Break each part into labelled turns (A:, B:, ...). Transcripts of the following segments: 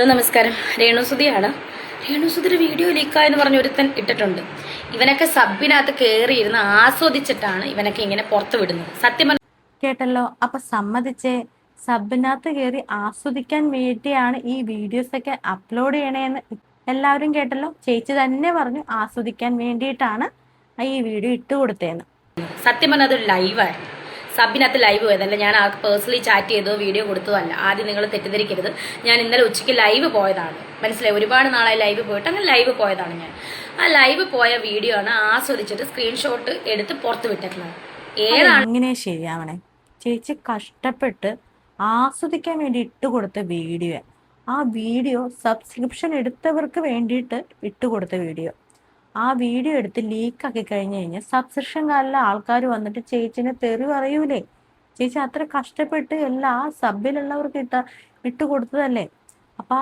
A: നമസ്കാരം. രേണുസുതിയാണ്. രേണുസുതിയുടെ വീഡിയോ ലീക്കായെന്ന് പറഞ്ഞ് ഒരുത്തൻ ഇട്ടിട്ടുണ്ട്. ഇവനൊക്കെ സബിനകത്ത് കയറിയിരുന്ന് ആസ്വദിച്ചിട്ടാണ് ഇവനൊക്കെ ഇങ്ങനെ പുറത്തു വിടുന്നത്. സത്യം
B: കേട്ടല്ലോ. അപ്പൊ സമ്മതിച്ചേ, സബിനകത്ത് കയറി ആസ്വദിക്കാൻ വേണ്ടിയാണ് ഈ വീഡിയോസ് ഒക്കെ അപ്ലോഡ് ചെയ്യണേന്ന് എല്ലാവരും കേട്ടല്ലോ. ചേച്ചി തന്നെ പറഞ്ഞു ആസ്വദിക്കാൻ വേണ്ടിയിട്ടാണ് ഈ വീഡിയോ ഇട്ട് കൊടുത്തേന്ന്.
A: സത്യം പറഞ്ഞാൽ അതൊരു ലൈവായിരുന്നു. സബിനകത്ത് ലൈവ് പോയതല്ല, ഞാൻ ആൾക്ക് പേഴ്സണലി ചാറ്റ് ചെയ്തോ വീഡിയോ കൊടുത്തതല്ല. ആദ്യം നിങ്ങൾ തെറ്റിദ്ധരിക്കരുത്. ഞാൻ ഇന്നലെ ഉച്ചയ്ക്ക് ലൈവ് പോയതാണ്. മനസ്സിലായി, ഒരുപാട് നാളായി ലൈവ് പോയിട്ട് അങ്ങനെ ലൈവ് പോയതാണ് ഞാൻ. ആ ലൈവ് പോയ വീഡിയോ ആണ് ആസ്വദിച്ചിട്ട് സ്ക്രീൻഷോട്ട് എടുത്ത് പുറത്ത് വിട്ടിട്ടുള്ളത്.
B: ഏതാണ് ഇങ്ങനെ ശരിയാവണേ? ചേച്ചി കഷ്ടപ്പെട്ട് ആസ്വദിക്കാൻ വേണ്ടി ഇട്ട് കൊടുത്ത വീഡിയോ, ആ വീഡിയോ സബ്സ്ക്രിപ്ഷൻ എടുത്തവർക്ക് വേണ്ടിയിട്ട് ഇട്ടുകൊടുത്ത വീഡിയോ, ആ വീഡിയോ എടുത്ത് ലീക്കാക്കി കഴിഞ്ഞു കഴിഞ്ഞാൽ സബ്സ്ക്രിപ്ഷൻ കാലിലെ ആൾക്കാർ വന്നിട്ട് ചേച്ചിനെ തെറി പറയൂലേ? ചേച്ചി അത്ര കഷ്ടപ്പെട്ട് എല്ലാ സബിലുള്ളവർക്ക് ഇട്ട് കൊടുത്തതല്ലേ? അപ്പൊ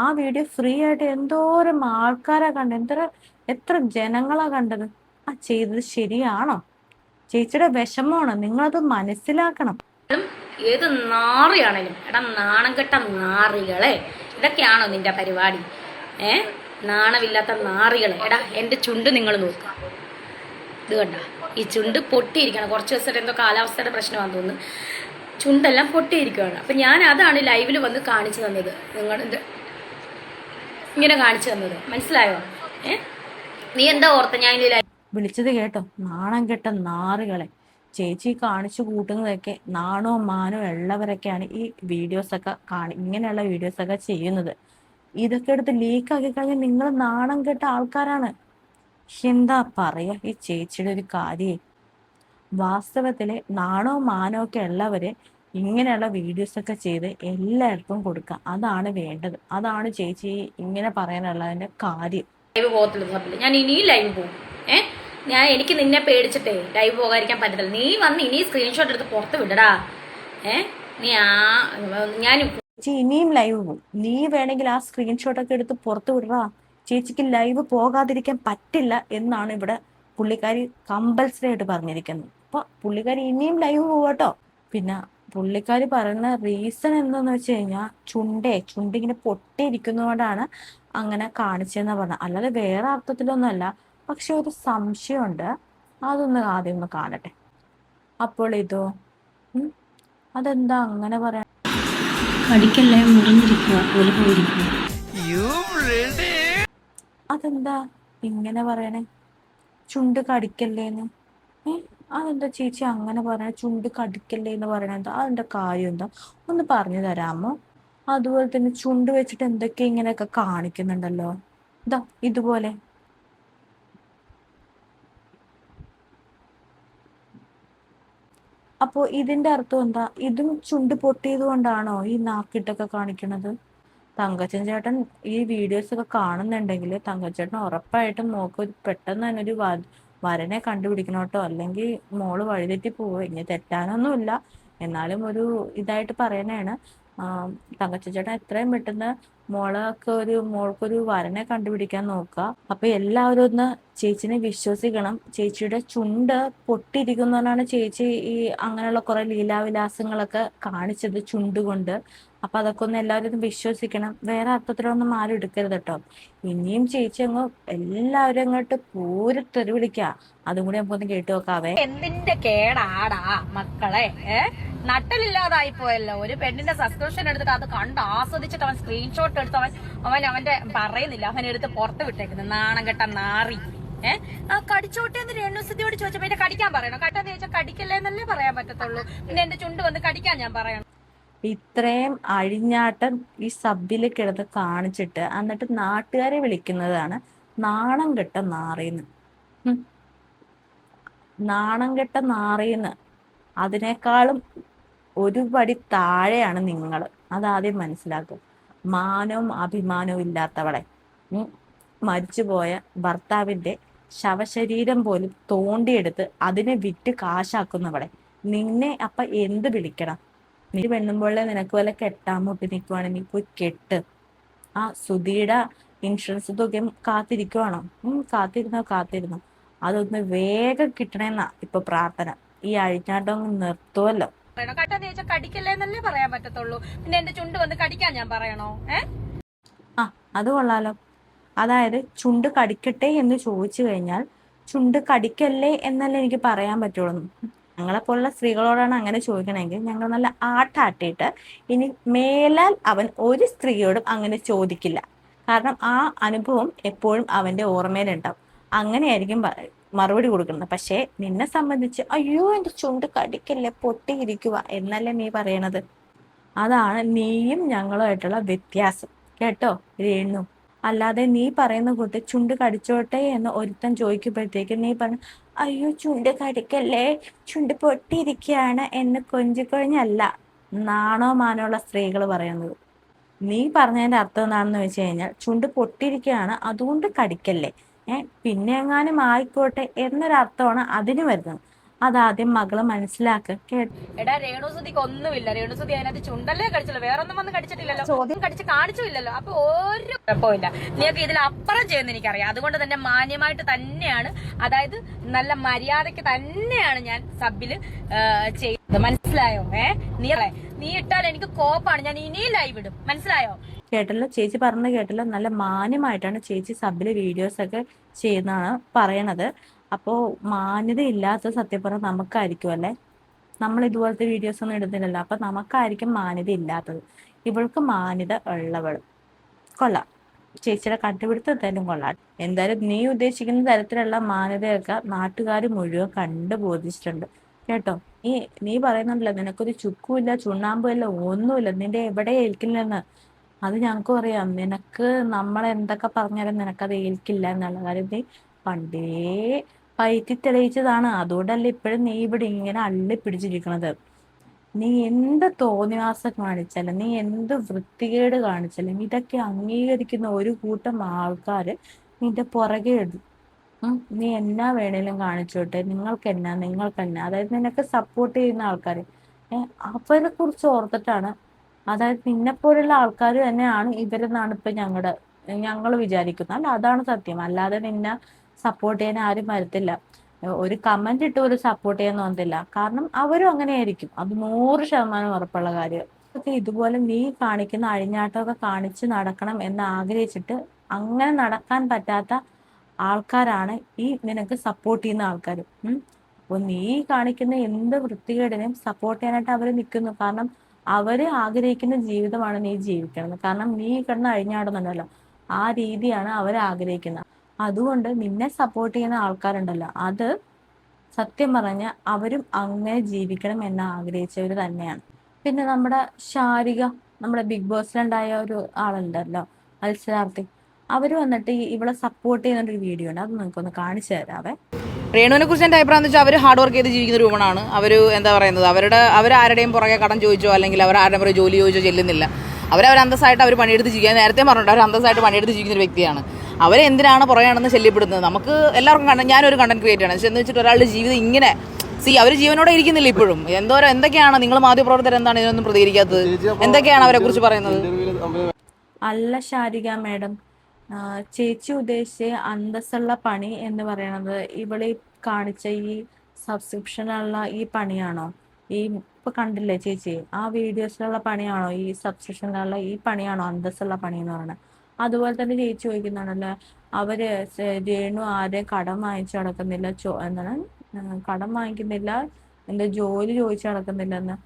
B: ആ വീഡിയോ ഫ്രീ ആയിട്ട് എന്തോരം ആൾക്കാരാ കണ്ടത്, എത്ര ജനങ്ങളാ കണ്ടത്. ആ ചെയ്തത് ശരിയാണോ? ചേച്ചിയുടെ വിഷമമാണ്, നിങ്ങളത് മനസ്സിലാക്കണം.
A: ഏത് നാറിയാണേലും എടാ, നാണം കെട്ട നാറികളെ, ഇതൊക്കെയാണോ നിന്റെ പരിപാടി? നാണമില്ലാത്ത നാറികളെ. എടാ, എൻ്റെ ചുണ്ട് നിങ്ങൾ നോക്കുക. ഇത് കണ്ട, ഈ ചുണ്ട് പൊട്ടിയിരിക്കണം. കുറച്ച് ദിവസമായിട്ട് എന്തോ കാലാവസ്ഥയുടെ പ്രശ്നമാണെന്ന് തോന്നുന്നു, ചുണ്ടെല്ലാം പൊട്ടിയിരിക്കുകയാണ്. അപ്പം ഞാൻ അതാണ് ലൈവിൽ വന്ന് കാണിച്ചു തന്നത്. നിങ്ങൾ ഇങ്ങനെ കാണിച്ചു തന്നത് മനസ്സിലായോ? നീ എന്താ ഓർത്ത ഞാൻ
B: വിളിച്ചത് കേട്ടോ? നാണം കെട്ട നാറുകളെ. ചേച്ചി കാണിച്ചു കൂട്ടുന്നതൊക്കെ നാണവും മാനവും ഉള്ളവരൊക്കെയാണ് ഈ വീഡിയോസൊക്കെ ഇങ്ങനെയുള്ള വീഡിയോസൊക്കെ ചെയ്യുന്നത്. ഇതൊക്കെ എടുത്ത് ലീക്കാക്കി കഴിഞ്ഞാൽ നിങ്ങൾ നാണം കെട്ട ആൾക്കാരാണ്. എന്താ പറയാ ഈ ചേച്ചിയുടെ ഒരു കാര്യേ? വാസ്തവത്തില് നാണവും മാനവും ഒക്കെ ഉള്ളവര് ഇങ്ങനെയുള്ള വീഡിയോസൊക്കെ ചെയ്ത് എല്ലാവർക്കും കൊടുക്കാം. അതാണ് വേണ്ടത്. അതാണ് ചേച്ചി ഇങ്ങനെ പറയാനുള്ളതിന്റെ കാര്യം.
A: ലൈവ് പോകത്തില്ല, ഞാൻ ഇനിയും ലൈവ് പോകും. എനിക്ക് നിന്നെ പേടിച്ചിട്ടേ ലൈവ് പോകാതിരിക്കാൻ പറ്റത്തില്ല. നീ വന്ന് ഇനി സ്ക്രീൻഷോട്ട് എടുത്ത് പുറത്ത് വിടടാ. ഞാൻ
B: ഇനിയും ലൈവ് പോകും. നീ വേണമെങ്കിൽ ആ സ്ക്രീൻഷോട്ടൊക്കെ എടുത്ത് പുറത്ത് വിടറാ. ചേച്ചിക്ക് ലൈവ് പോകാതിരിക്കാൻ പറ്റില്ല എന്നാണ് ഇവിടെ പുള്ളിക്കാരി കമ്പൽസറി ആയിട്ട് പറഞ്ഞിരിക്കുന്നത്. അപ്പൊ പുള്ളിക്കാരി ഇനിയും ലൈവ് പോവാട്ടോ. പിന്നെ പുള്ളിക്കാരി പറയുന്ന റീസൺ എന്താന്ന് വെച്ച് കഴിഞ്ഞാൽ ചുണ്ടിങ്ങനെ പൊട്ടിയിരിക്കുന്നതുകൊണ്ടാണ് അങ്ങനെ കാണിച്ചതെന്ന് പറഞ്ഞ, അല്ലാതെ വേറെ അർത്ഥത്തിലൊന്നുമല്ല. പക്ഷെ ഒരു സംശയമുണ്ട്, അതൊന്ന് ആദ്യം ഒന്ന് കാണട്ടെ. അപ്പോൾ ഇതോ അതെന്താ അങ്ങനെ പറയാൻ?
A: കടിക്കല്ലേ, മുറിഞ്ഞിരിക്കുക,
B: അതെന്താ ഇങ്ങനെ പറയണേ? ചുണ്ട് കടിക്കല്ലേന്ന്? അതെന്താ ചേച്ചി അങ്ങനെ പറയണേ? ചുണ്ട് കടിക്കല്ലേ എന്ന് പറയണ എന്താ? അതിന്റെ കാര്യം എന്താ? ഒന്ന് പറഞ്ഞു തരാമോ? അതുപോലെ തന്നെ ചുണ്ട് വെച്ചിട്ട് എന്തൊക്കെ ഇങ്ങനെയൊക്കെ കാണിക്കുന്നുണ്ടല്ലോ. ഇതാ ഇതുപോലെ. അപ്പോ ഇതിന്റെ അർത്ഥം എന്താ? ഇതും ചുണ്ട് പൊട്ടിയത് കൊണ്ടാണോ ഈ നാക്കിട്ടൊക്കെ കാണിക്കണത്? തങ്കച്ചൻ ചേട്ടൻ ഈ വീഡിയോസ് ഒക്കെ കാണുന്നുണ്ടെങ്കിൽ തങ്കച്ചേട്ടൻ ഉറപ്പായിട്ടും മോക്ക് പെട്ടെന്ന് തന്നെ ഒരു വരനെ കണ്ടുപിടിക്കണം കേട്ടോ. അല്ലെങ്കിൽ മോള് വഴിതെറ്റി പോവുക. ഇനി തെറ്റാനൊന്നുമില്ല, എന്നാലും ഒരു ഇതായിട്ട് പറയണേണ്. തങ്കച്ചൻ ചേട്ടൻ എത്രയും പെട്ടെന്ന് മോൾക്കൊരു വരനെ കണ്ടുപിടിക്കാൻ നോക്കുക. അപ്പൊ എല്ലാവരും ഒന്ന് ചേച്ചിനെ വിശ്വസിക്കണം. ചേച്ചിയുടെ ചുണ്ട് പൊട്ടിയിരിക്കുന്നതാണ് ചേച്ചി ഈ അങ്ങനെയുള്ള കുറെ ലീലാവിലാസങ്ങളൊക്കെ കാണിച്ചത് ചുണ്ടുകൊണ്ട്. അപ്പൊ അതൊക്കെ ഒന്ന് എല്ലാവരും ഒന്ന് വിശ്വസിക്കണം. വേറെ അർത്ഥത്തിലൊന്നും ആരും എടുക്കരുത് കേട്ടോ. ഇനിയും ചേച്ചി എല്ലാവരും അങ്ങോട്ട് പൂരത്തെറി വിളിക്കുക. അതും കൂടി നമുക്കൊന്ന് കേട്ടു നോക്കാവേ.
A: എന്തിന്റെ കേടാടാ മക്കളെ? നട്ടലില്ലാതായി പോയല്ലോ. ഒരു പെണ്ണിന്റെ സബ്സ്ക്രിപ്ഷൻ എടുത്തിട്ട് അത് കണ്ട് ആസ്വദിച്ചിട്ട് അവൻ സ്ക്രീൻഷോട്ട് എടുത്ത് അവന്റെ പറയുന്നില്ല, അവൻ എടുത്ത് പുറത്ത് വിട്ടേക്കുന്നത്. നാണം കെട്ട നാറി. ആ കടിച്ചോട്ടെ എന്ന് രേണുസുതിയോട് ചോദിച്ചപ്പോ എന്നെ കടിക്കാൻ പറയണം. കട്ടെന്ന് ചോദിച്ചാൽ കടിക്കല്ലേ എന്നല്ലേ പറയാൻ പറ്റത്തുള്ളൂ. പിന്നെ എന്റെ ചുണ്ട് വന്ന് കടിക്കാൻ ഞാൻ പറയണം?
B: ഇത്രയും അഴിഞ്ഞാട്ടം ഈ സബ്ബിൽ കിടന്ന് കാണിച്ചിട്ട് എന്നിട്ട് നാട്ടുകാരെ വിളിക്കുന്നതാണ് നാണം കെട്ട നാറിന്ന്. നാണം കെട്ട നാറിന്ന്. അതിനേക്കാളും ഒരു പടി താഴെയാണ് നിങ്ങൾ. അതാദ്യം മനസ്സിലാക്കും. മാനവും അഭിമാനവും ഇല്ലാത്തവളെ, മരിച്ചുപോയ ഭർത്താവിന്റെ ശവശരീരം പോലും തോണ്ടിയെടുത്ത് അതിനെ വിറ്റ് കാശാക്കുന്നവളെ, നിന്നെ അപ്പൊ എന്ത് വിളിക്കണം? നീ പെണ്ണുമ്പോഴേ നിനക്ക് വല്ല കെട്ടാൻ മുട്ടി നിൽക്കുവാണെങ്കിൽ പോയി കെട്ട്. ആ സുധിയുടെ ഇൻഷുറൻസ് തുക കാത്തിരിക്കുവാണോ? കാത്തിരുന്നോ. അതൊന്ന് വേഗം കിട്ടണമെന്നാ ഇപ്പൊ പ്രാർത്ഥന. ഈ അഴിഞ്ഞാട്ടം നിർത്തുമല്ലോ.
A: കട്ടെന്ന് ചോദിച്ചാൽ കടിക്കല്ലേ എന്നല്ലേ പറയാൻ പറ്റത്തുള്ളൂ. പിന്നെ എന്റെ ചുണ്ട് വന്ന് കടിക്കാൻ ഞാൻ പറയണോ?
B: അത് കൊള്ളാലോ. അതായത് ചുണ്ട് കടിക്കട്ടെ എന്ന് ചോദിച്ചു കഴിഞ്ഞാൽ ചുണ്ട് കടിക്കല്ലേ എന്നല്ലേ എനിക്ക് പറയാൻ പറ്റുള്ളൂ. ഞങ്ങളെപ്പോലുള്ള സ്ത്രീകളോടാണ് അങ്ങനെ ചോദിക്കണമെങ്കിൽ ഞങ്ങൾ നല്ല ആട്ടാട്ടിയിട്ട് ഇനി മേലാൽ അവൻ ഒരു സ്ത്രീയോടും അങ്ങനെ ചോദിക്കില്ല. കാരണം ആ അനുഭവം എപ്പോഴും അവന്റെ ഓർമ്മയിലുണ്ടാവും. അങ്ങനെയായിരിക്കും മറുപടി കൊടുക്കുന്നത്. പക്ഷേ നിന്നെ സംബന്ധിച്ച് അയ്യോ എന്റെ ചുണ്ട് കടിക്കല്ലേ പൊട്ടിയിരിക്കുക എന്നല്ലേ നീ പറയണത്. അതാണ് നീയും ഞങ്ങളുമായിട്ടുള്ള വ്യത്യാസം കേട്ടോ രേണു. അല്ലാതെ നീ പറയുന്ന കൂട്ട് ചുണ്ട് കടിച്ചോട്ടെ എന്ന് ഒരുത്തൻ ചോദിക്കുമ്പോഴത്തേക്ക് നീ പറഞ്ഞു അയ്യോ ചുണ്ട് കടിക്കല്ലേ ചുണ്ട് പൊട്ടിയിരിക്കുകയാണ് എന്ന് കൊഞ്ചിക്കൊഴിഞ്ഞല്ല നാണോ മാനോ ഉള്ള സ്ത്രീകൾ പറയുന്നത്. നീ പറഞ്ഞതിന്റെ അർത്ഥം എന്താണെന്ന് വെച്ച് കഴിഞ്ഞാൽ ചുണ്ട് പൊട്ടിയിരിക്കുകയാണ് അതുകൊണ്ട് കടിക്കല്ലേ, പിന്നെ എങ്ങാനും ആയിക്കോട്ടെ എന്നൊരർത്ഥമാണ് അതിന് വരുന്നത്. അതാദ്യം മകള് മനസ്സിലാക്കുക കേട്ടോ.
A: എടാ രേണുസുതിക്ക് ഒന്നുമില്ല. രേണുസുതി അതിനകത്ത് ചുണ്ടല്ലേ കടിച്ചല്ലോ, വേറൊന്നും വന്ന് കടിച്ചിട്ടില്ലല്ലോ, ചോദ്യം കടിച്ച് കാണിച്ചില്ലല്ലോ. അപ്പൊ ഒരു കുഴപ്പമില്ല. നീയൊക്കെ ഇതിലപ്പുറം ചെയ്യുന്ന എനിക്കറിയാം. അതുകൊണ്ട് തന്നെ മാന്യമായിട്ട് തന്നെയാണ്, അതായത് നല്ല മര്യാദയ്ക്ക് തന്നെയാണ് ഞാൻ സബില് ചെയ്യുന്നത്. മനസ്സിലായോ? നീ ഇട്ടാൽ എനിക്ക് കോപ്പാണ്. ഞാൻ ഇനിയും ലൈവ് ഇടും. മനസ്സിലായോ?
B: കേട്ടല്ലോ ചേച്ചി പറഞ്ഞത് കേട്ടല്ലോ. നല്ല മാന്യമായിട്ടാണ് ചേച്ചി സബില് വീഡിയോസ് ഒക്കെ ചെയ്യുന്നതാണ് പറയണത്. അപ്പോ മാന്യത ഇല്ലാത്ത സത്യം പറഞ്ഞാൽ നമുക്കായിരിക്കും അല്ലെ. നമ്മൾ ഇതുപോലത്തെ വീഡിയോസ് ഒന്നും ഇടുന്നില്ലല്ലോ. അപ്പൊ നമുക്കായിരിക്കും മാന്യത ഇല്ലാത്തത്. ഇവൾക്ക് മാന്യത ഉള്ളവൾ. കൊള്ളാം, ചേച്ചിയുടെ കണ്ടുപിടുത്തം എന്തായാലും കൊള്ളാം. എന്തായാലും നീ ഉദ്ദേശിക്കുന്ന തരത്തിലുള്ള മാന്യതയൊക്കെ നാട്ടുകാർ മുഴുവൻ കണ്ടു ബോധിച്ചിട്ടുണ്ട് കേട്ടോ. നീ പറയുന്നുണ്ടല്ലോ നിനക്കൊരു ചുക്കുമില്ല ചുണ്ണാമ്പും ഇല്ല ഒന്നുമില്ല, നിന്റെ എവിടെ ഏൽക്കില്ലെന്ന്. അത് ഞങ്ങൾക്കും അറിയാം. നിനക്ക് നമ്മൾ എന്തൊക്കെ പറഞ്ഞാലും നിനക്കത് ഏൽക്കില്ല എന്നുള്ള കാര്യം നീ പണ്ടേ പയറ്റി തെളിയിച്ചതാണ്. അതുകൊണ്ടല്ലേ ഇപ്പോഴും നീ ഇവിടെ ഇങ്ങനെ അള്ളി പിടിച്ചിരിക്കണത്. നീ എന്ത് തോന്നിവാസം കാണിച്ചാലും നീ എന്ത് വൃത്തികേട് കാണിച്ചാലും ഇതൊക്കെ അംഗീകരിക്കുന്ന ഒരു കൂട്ടം ആൾക്കാര് നിന്റെ പുറകെ ഇടും. നീ എന്നാ വേണേലും കാണിച്ചോട്ടെ, നിങ്ങൾക്കെന്നാ അതായത് നിനക്ക് സപ്പോർട്ട് ചെയ്യുന്ന ആൾക്കാര് അവരെ കുറിച്ച് ഓർത്തിട്ടാണ്. അതായത് നിന്നെപ്പോലുള്ള ആൾക്കാർ തന്നെയാണ് ഇവരെന്നാണ് ഇപ്പൊ ഞങ്ങൾ വിചാരിക്കുന്നത്. അല്ല അതാണ് സത്യം. അല്ലാതെ നിന്നെ സപ്പോർട്ട് ചെയ്യാൻ ആരും വരത്തില്ല. ഒരു കമന്റ് ഇട്ട് ഒരു സപ്പോർട്ട് ചെയ്യാൻ തോന്നത്തില്ല. കാരണം അവരും അങ്ങനെയായിരിക്കും. അത് 100% ഉറപ്പുള്ള കാര്യം. ഇതുപോലെ നീ കാണിക്കുന്ന അഴിഞ്ഞാട്ടമൊക്കെ കാണിച്ച് നടക്കണം എന്ന് ആഗ്രഹിച്ചിട്ട് അങ്ങനെ നടക്കാൻ പറ്റാത്ത ആൾക്കാരാണ് ഈ നിനക്ക് സപ്പോർട്ട് ചെയ്യുന്ന ആൾക്കാർ. അപ്പൊ നീ കാണിക്കുന്ന എന്ത് വൃത്തികേടിനെയും സപ്പോർട്ട് ചെയ്യാനായിട്ട് അവര് നിൽക്കുന്നു. കാരണം അവര് ആഗ്രഹിക്കുന്ന ജീവിതമാണ് നീ ജീവിക്കുന്നത്. കാരണം നീ കിടന്ന് അഴിഞ്ഞാടുന്നുണ്ടല്ലോ, ആ രീതിയാണ് അവർ ആഗ്രഹിക്കുന്നത്. അതുകൊണ്ട് നിന്നെ സപ്പോർട്ട് ചെയ്യുന്ന ആൾക്കാരുണ്ടല്ലോ, അത് സത്യം പറഞ്ഞ അവരും അങ്ങനെ ജീവിക്കണം എന്ന് ആഗ്രഹിച്ചവര് തന്നെയാണ്. പിന്നെ നമ്മുടെ ശാരിക, നമ്മുടെ ബിഗ് ബോസിലുണ്ടായ ഒരു ആളുണ്ടല്ലോ മത്സരാർത്ഥി, അവര് വന്നിട്ട് ഇവളെ സപ്പോർട്ട് ചെയ്യുന്നൊരു വീഡിയോ ഉണ്ട്. അത് നിങ്ങൾക്കൊന്ന് കാണിച്ചു തരാവേ.
C: രേണുവിനെ കുറിച്ച് എൻ്റെ അഭിപ്രായം എന്ന് വെച്ചാൽ അവർ ഹാർഡ് വർക്ക് ചെയ്ത് ജീവിക്കുന്ന ഒരു വുമണാണ്. അവർ എന്താ പറയുന്നത്, അവരാരുടെയും പുറകെ കടം ചോദിച്ചോ അല്ലെങ്കിൽ അവരാരുടെയും പുറകെ ജോലി ചോദിച്ചോ ചെല്ലുന്നില്ല. അവർ അന്തസ്സായിട്ട് അവർ പണിയെടുത്ത് ജീവിക്കുക. നേരത്തെ പറഞ്ഞിട്ട് അവർ അന്തസ്സായിട്ട് പണിയെടുത്ത് ജീവിക്കുന്ന ഒരു വ്യക്തിയാണ്. അവരെന്തിനാണ് പുറകെയാണെന്ന് ശല്യപ്പെടുന്നത്? നമുക്ക് എല്ലാവർക്കും ഞാനൊരു കണ്ടന്റ് ക്രിയേറ്റർ ആണ്. എന്ന് വെച്ചിട്ട് ഒരാളുടെ ജീവിതം ഇങ്ങനെ അവർ ജീവനോടെ ഇരിക്കുന്നില്ല ഇപ്പോഴും. എന്തൊക്കെയാണ് നിങ്ങൾ മാധ്യമപ്രവർത്തകർ എന്താണ് ഇതിനൊന്നും പ്രതികരിക്കാത്തത്? എന്തൊക്കെയാണ് അവരെ കുറിച്ച് പറയുന്നത്?
B: അല്ല ശാരിക മാഡം, ചേച്ചി ഉദ്ദേശിച്ച അന്തസ്സുള്ള പണി എന്ന് പറയുന്നത് ഇവളീ കാണിച്ച ഈ സബ്സ്ക്രിപ്ഷനുള്ള ഈ പണിയാണോ? ഇപ്പൊ കണ്ടില്ലേ ചേച്ചി, ആ വീഡിയോസിലുള്ള പണിയാണോ ഈ സബ്സ്ക്രിപ്ഷനിലുള്ള ഈ പണിയാണോ അന്തസ്സുള്ള പണി എന്ന് പറയുന്നത്? അതുപോലെ തന്നെ ചേച്ചി ചോദിക്കുന്നുണ്ടല്ലോ, അവര് രേണു ആരെയും കടം വാങ്ങിച്ചു നടക്കുന്നില്ല, എന്താണ് കടം വാങ്ങിക്കുന്നില്ല, എന്താ ജോലി ചോദിച്ചു നടക്കുന്നില്ലെന്ന്.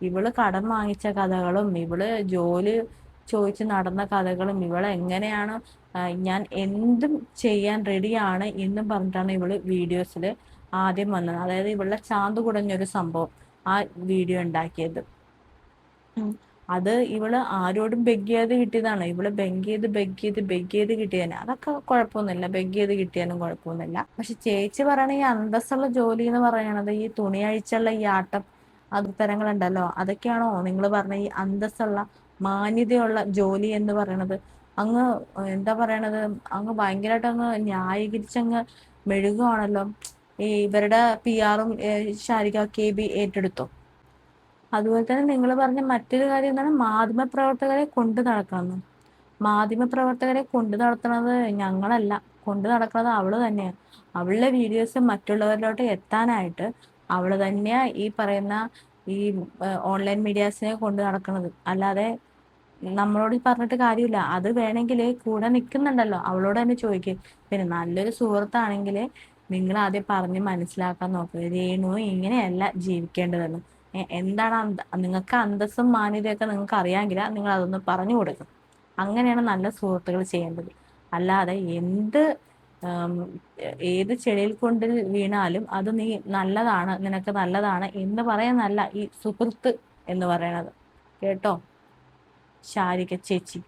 B: ഇവള് കടം വാങ്ങിച്ച കഥകളും ഇവള് ജോലി ചോദിച്ച് നടന്ന കഥകളും ഇവളെങ്ങനെയാണ് ഞാൻ എന്തും ചെയ്യാൻ റെഡിയാണ് എന്നും പറഞ്ഞിട്ടാണ് ഇവള് വീഡിയോസിൽ ആദ്യം വന്നത്. അതായത് ഇവളുടെ ചാന്ത് കുടഞ്ഞൊരു സംഭവം ആ വീഡിയോ ഉണ്ടാക്കിയത്. അത് ഇവള് ആരോടും ബെഗ് ചെയ്ത് കിട്ടിയതാണ്. ഇവള് ബെഗ് ചെയ്ത് കിട്ടിയതന്നെ. അതൊക്കെ കുഴപ്പമൊന്നുമില്ല, ബെഗ് ചെയ്ത് കിട്ടിയാലും കുഴപ്പമൊന്നുമില്ല. പക്ഷെ ചേച്ചി പറയണ ഈ അന്തസ്സുള്ള ജോലി എന്ന് പറയണത് ഈ തുണി അഴിച്ചുള്ള ഈ ആട്ടം തരങ്ങളുണ്ടല്ലോ, അതൊക്കെയാണോ നിങ്ങൾ പറഞ്ഞ ഈ അന്തസ്സുള്ള മാന്യതയുള്ള ജോലി എന്ന് പറയണത്? അങ്ങ് എന്താ പറയണത്, അങ്ങ് ഭയങ്കരമായിട്ട് അങ്ങ് ന്യായീകരിച്ചങ്ങ് മെഴുകുവാണല്ലോ. ഈ ഇവരുടെ PR-ഉം ശാരിക KB ഏറ്റെടുത്തോ? അതുപോലെ തന്നെ നിങ്ങൾ പറഞ്ഞ മറ്റൊരു കാര്യം എന്താണ്, മാധ്യമപ്രവർത്തകരെ കൊണ്ടു നടക്കണം. മാധ്യമപ്രവർത്തകരെ കൊണ്ടു നടത്തുന്നത് ഞങ്ങളല്ല, കൊണ്ടു നടക്കുന്നത് അവള് തന്നെയാണ്. അവളുടെ വീഡിയോസ് മറ്റുള്ളവരിലോട്ട് എത്താനായിട്ട് അവള് തന്നെയാ ഈ പറയുന്ന ഈ ഓൺലൈൻ മീഡിയാസിനെ കൊണ്ടു നടക്കുന്നത്. അല്ലാതെ നമ്മളോട് പറഞ്ഞിട്ട് കാര്യമില്ല. അത് വേണമെങ്കിൽ കൂടെ നിൽക്കുന്നുണ്ടല്ലോ അവളോട് തന്നെ ചോദിക്കും. പിന്നെ നല്ലൊരു സുഹൃത്താണെങ്കിൽ നിങ്ങൾ ആദ്യം പറഞ്ഞ് മനസ്സിലാക്കാൻ നോക്കുക. രേണു ഇങ്ങനെയല്ല ജീവിക്കേണ്ടതെന്ന്. എന്താണ് നിങ്ങൾക്ക് അന്തസ്സും മാന്യതയൊക്കെ നിങ്ങൾക്ക് അറിയാമെങ്കിൽ നിങ്ങൾ അതൊന്ന് പറഞ്ഞു കൊടുക്കും. അങ്ങനെയാണ് നല്ല സുഹൃത്തുക്കൾ ചെയ്യേണ്ടത്. അല്ലാതെ ആം, ഏത് ചെളിയിൽ കൊണ്ട് വീണാലും അത് നീ നല്ലതാണ്, നിനക്ക് നല്ലതാണ് എന്ന് പറയാനല്ല ഈ സുഹൃത്ത് എന്ന് പറയണത്. കേട്ടോ ശാരിക ചേച്ചി.